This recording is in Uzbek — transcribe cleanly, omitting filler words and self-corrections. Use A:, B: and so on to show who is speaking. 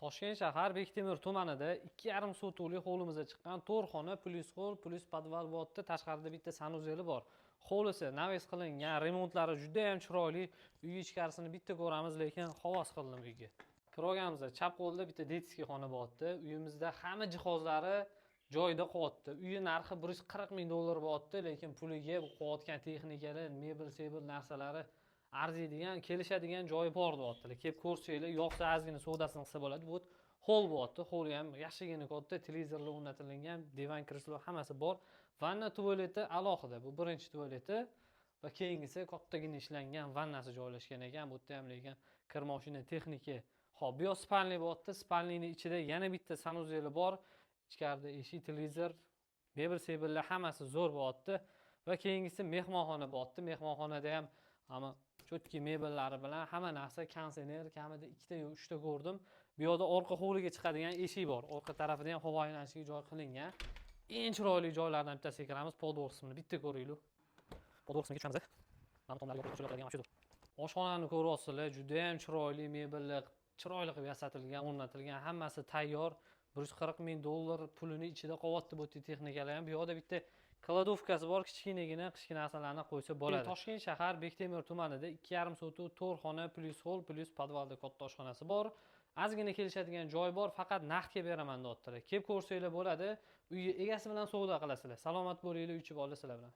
A: Toshkent shahar Bektemir tumanida 2,5 sotuvlik hovlimizga chiqqan 4 xona plus hol plus podval bo'tdi. Tashqarida bitta sanuzeli bor. Hovlisi naves qilingan, remontlari juda ham chiroyli. Uy ichkarisini bitta ko'ramiz, lekin havas qildim uyga. Kirganimizda chap qo'lda bitta detskiy xona bo'tdi. Uyimizda hamma jihozlari joyida qo'yapti. Uyi narxi 140 ming dollar bo'tdi, lekin puliga bu qo'yotgan texnikalar, mebel narsalari arziydigan, kelishadigan joyi bor deyaptilar. Kelib ko'rsanglar, yo'qsa ozgina savdosini qilsa bo'ladi. Bu hol bo'yapti. Holi ham yaxshigina katta, televizorlar o'rnatilgan, divan, kreslo hammasi bor. Vanna tualeti alohida. Bu birinchi tualeti va keyingisi kattagina ishlangan vannasi joylashgan ekan. Bu yerda ham lekin kir mashina texnika. Xo'p, bu spalni bo'yapti. Spalnining ichida yana bitta sanuzeli bor. Ichkarida eshik, televizor, mebel hammasi zo'r bo'yapti va keyingisi mehmonxona bo'yapti. Mehmonxonada ham ama cho'tki mebellari bilan hamma narsa kondisioner, kamida 2 yo 3 ta ko'rdim. Bu yerda orqa hovliga chiqadigan eshik bor. Orqa tarafida ham havo aylanishiga joy qilingan. Eng chiroyli joylardan bittasiga kiramiz. Podvor qismini bitta ko'ringlar. Podvor qismiga tushamiz. Mana tomlarga qo'shiladigan mana shudir. Oshxonani ko'ryapsizlar, juda ham chiroyli mebellar, chiroyli qilib yasatilgan, o'rnatilgan, hammasi tayyor. 140 ming dollar pulini ichida qo'yapti bu texnikalar ham. Bu yerda bitta kladovkasi bor, kichkinagina narsalarni qo'ysa bo'ladi. Toshkent shahar Bektemir tumanida 2,5 sotuv 4 xona plus hol plus podvalda katta oshxonasi bor. Ozgina kelishadigan joy bor, faqat naqdga beraman deyaptilar. Kelib ko'rsanglar bo'ladi. Uyni egasi bilan savdo qilasizlar. Salomat bo'linglar, uychi bola sizlar bilan.